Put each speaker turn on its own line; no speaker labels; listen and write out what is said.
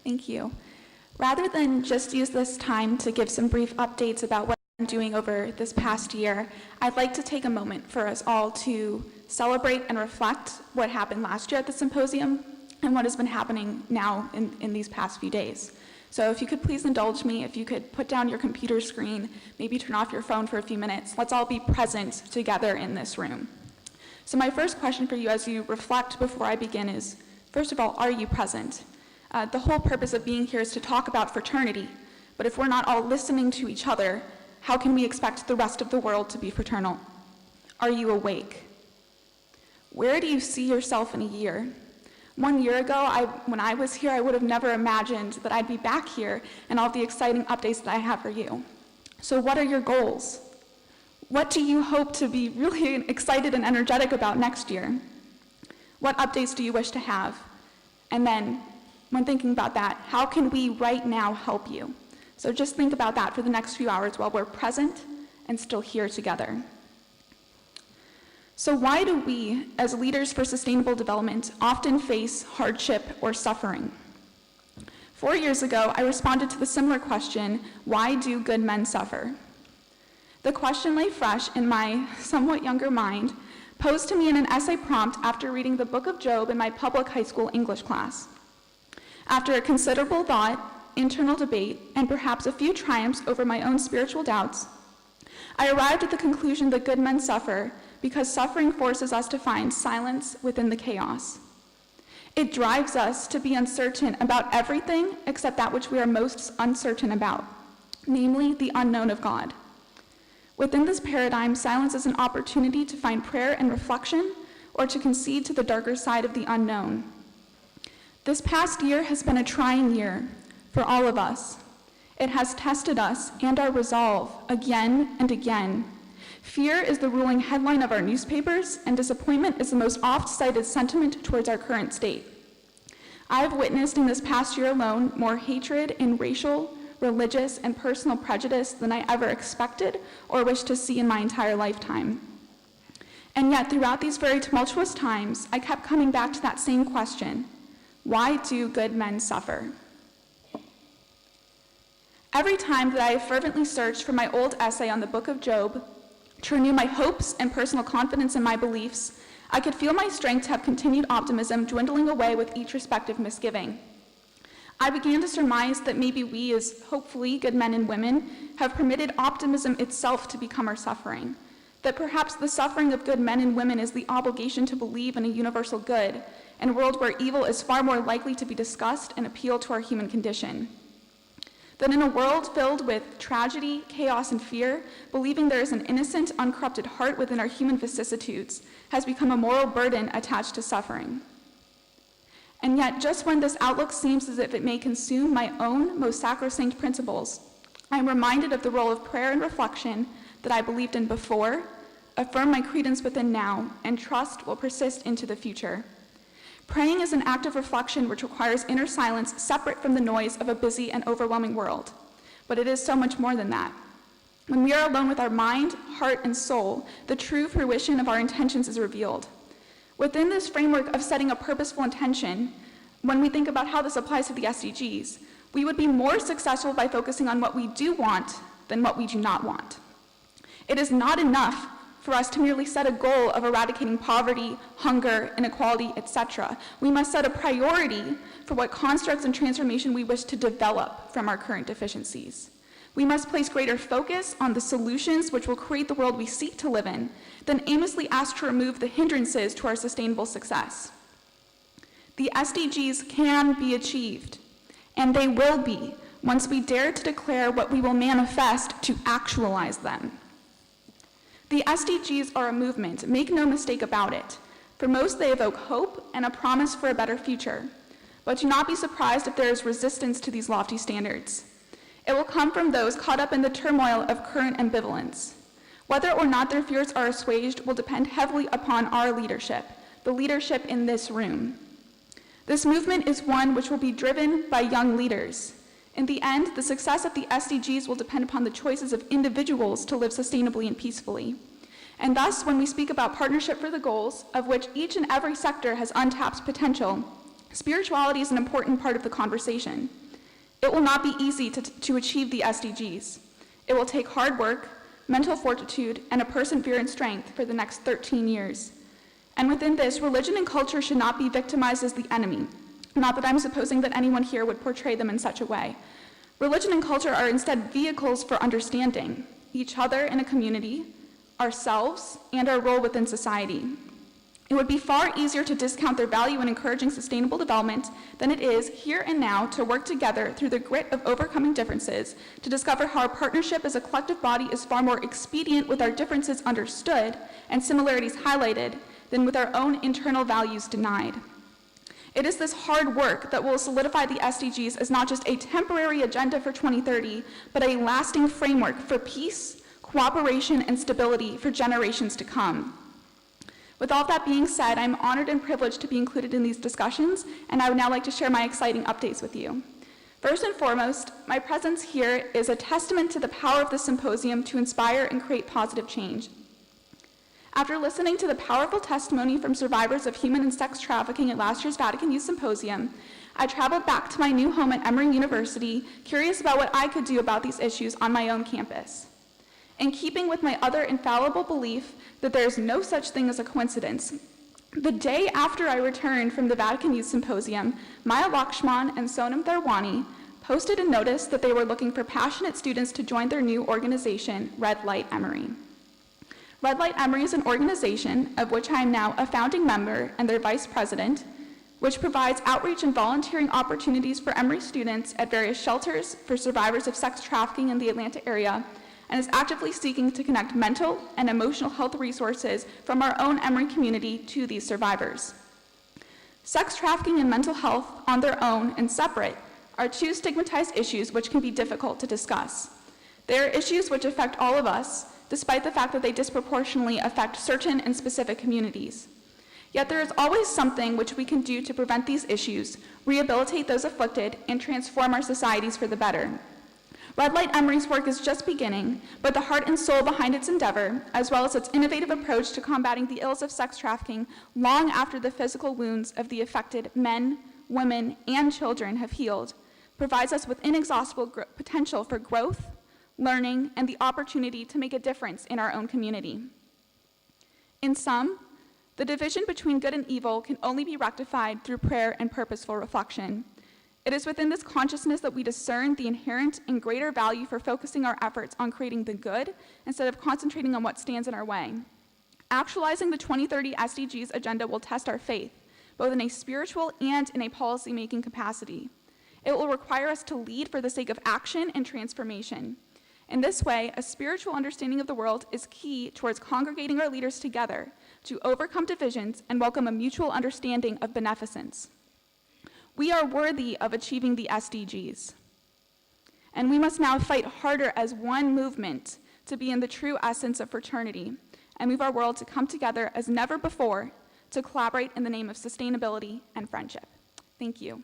Thank you. Rather than just use this time to give some brief updates about what I'm doing over this past year, I'd like to take a moment for us all to celebrate and reflect what happened last year at the symposium and what has been happening now in these past few days. So if you could please indulge me, if you could put down your computer screen, maybe turn off your phone for a few minutes, let's all be present together in this room. So my first question for you as you reflect before I begin is, first of all, are you present? The whole purpose of being here is to talk about fraternity, but if we're not all listening to each other, how can we expect the rest of the world to be fraternal? Are you awake? Where do you see yourself in a year? 1 year ago, when I was here, I would have never imagined that I'd be back here and all the exciting updates that I have for you. So what are your goals? What do you hope to be really excited and energetic about next year? What updates do you wish to have? And then, when thinking about that, how can we right now help you? So just think about that for the next few hours while we're present and still here together. So why do we, as leaders for sustainable development, often face hardship or suffering? 4 years ago, I responded to the similar question, why do good men suffer? The question lay fresh in my somewhat younger mind, posed to me in an essay prompt after reading the book of Job in my public high school English class. After a considerable thought, internal debate, and perhaps a few triumphs over my own spiritual doubts, I arrived at the conclusion that good men suffer because suffering forces us to find silence within the chaos. It drives us to be uncertain about everything except that which we are most uncertain about, namely the unknown of God. Within this paradigm, silence is an opportunity to find prayer and reflection, or to concede to the darker side of the unknown. This past year has been a trying year for all of us. It has tested us and our resolve again and again. Fear is the ruling headline of our newspapers, and disappointment is the most oft-cited sentiment towards our current state. I've witnessed in this past year alone more hatred in racial, religious, and personal prejudice than I ever expected or wished to see in my entire lifetime. And yet, throughout these very tumultuous times, I kept coming back to that same question: why do good men suffer? Every time that I have fervently searched for my old essay on the book of Job to renew my hopes and personal confidence in my beliefs, I could feel my strength to have continued optimism dwindling away with each respective misgiving. I began to surmise that maybe we, as hopefully good men and women, have permitted optimism itself to become our suffering, that perhaps the suffering of good men and women is the obligation to believe in a universal good, in a world where evil is far more likely to be discussed and appeal to our human condition. That in a world filled with tragedy, chaos, and fear, believing there is an innocent, uncorrupted heart within our human vicissitudes has become a moral burden attached to suffering. And yet, just when this outlook seems as if it may consume my own most sacrosanct principles, I am reminded of the role of prayer and reflection that I believed in before, affirm my credence within now, and trust will persist into the future. Praying is an act of reflection which requires inner silence separate from the noise of a busy and overwhelming world. But it is so much more than that. When we are alone with our mind, heart, and soul, the true fruition of our intentions is revealed. Within this framework of setting a purposeful intention, when we think about how this applies to the SDGs, we would be more successful by focusing on what we do want than what we do not want. It is not enough for us to merely set a goal of eradicating poverty, hunger, inequality, etc. We must set a priority for what constructs and transformation we wish to develop from our current deficiencies. We must place greater focus on the solutions which will create the world we seek to live in than aimlessly ask to remove the hindrances to our sustainable success. The SDGs can be achieved, and they will be once we dare to declare what we will manifest to actualize them. The SDGs are a movement, make no mistake about it. For most, they evoke hope and a promise for a better future. But do not be surprised if there is resistance to these lofty standards. It will come from those caught up in the turmoil of current ambivalence. Whether or not their fears are assuaged will depend heavily upon our leadership, the leadership in this room. This movement is one which will be driven by young leaders. In the end, the success of the SDGs will depend upon the choices of individuals to live sustainably and peacefully. And thus, when we speak about partnership for the goals, of which each and every sector has untapped potential, Spirituality is an important part of the conversation. It will not be easy to achieve the SDGs. It will take hard work, mental fortitude, and a perseverance strength for the next 13 years. And within this, religion and culture should not be victimized as the enemy. Not that I'm supposing that anyone here would portray them in such a way. Religion and culture are instead vehicles for understanding each other in a community, ourselves, and our role within society. It would be far easier to discount their value in encouraging sustainable development than it is here and now to work together through the grit of overcoming differences to discover how our partnership as a collective body is far more expedient with our differences understood and similarities highlighted than with our own internal values denied. It is this hard work that will solidify the SDGs as not just a temporary agenda for 2030, but a lasting framework for peace, cooperation, and stability for generations to come. With all that being said, I'm honored and privileged to be included in these discussions, and I would now like to share my exciting updates with you. First and foremost, my presence here is a testament to the power of the symposium to inspire and create positive change. After listening to the powerful testimony from survivors of human and sex trafficking at last year's Vatican Youth Symposium, I traveled back to my new home at Emory University, curious about what I could do about these issues on my own campus. In keeping with my other infallible belief that there is no such thing as a coincidence, the day after I returned from the Vatican Youth Symposium, Maya Lakshman and Sonam Tharwani posted a notice that they were looking for passionate students to join their new organization, Red Light Emory. Red Light Emory is an organization of which I am now a founding member and their vice president, which provides outreach and volunteering opportunities for Emory students at various shelters for survivors of sex trafficking in the Atlanta area, and is actively seeking to connect mental and emotional health resources from our own Emory community to these survivors. Sex trafficking and mental health on their own and separate are two stigmatized issues which can be difficult to discuss. They are issues which affect all of us, despite the fact that they disproportionately affect certain and specific communities. Yet there is always something which we can do to prevent these issues, rehabilitate those afflicted, and transform our societies for the better. Red Light Emory's work is just beginning, but the heart and soul behind its endeavor, as well as its innovative approach to combating the ills of sex trafficking long after the physical wounds of the affected men, women, and children have healed, provides us with inexhaustible potential for growth, learning, and the opportunity to make a difference in our own community. In sum, the division between good and evil can only be rectified through prayer and purposeful reflection. It is within this consciousness that we discern the inherent and greater value for focusing our efforts on creating the good instead of concentrating on what stands in our way. Actualizing the 2030 SDGs agenda will test our faith, both in a spiritual and in a policy-making capacity. It will require us to lead for the sake of action and transformation. In this way, a spiritual understanding of the world is key towards congregating our leaders together to overcome divisions and welcome a mutual understanding of beneficence. We are worthy of achieving the SDGs, and we must now fight harder as one movement to be in the true essence of fraternity and move our world to come together as never before to collaborate in the name of sustainability and friendship. Thank you.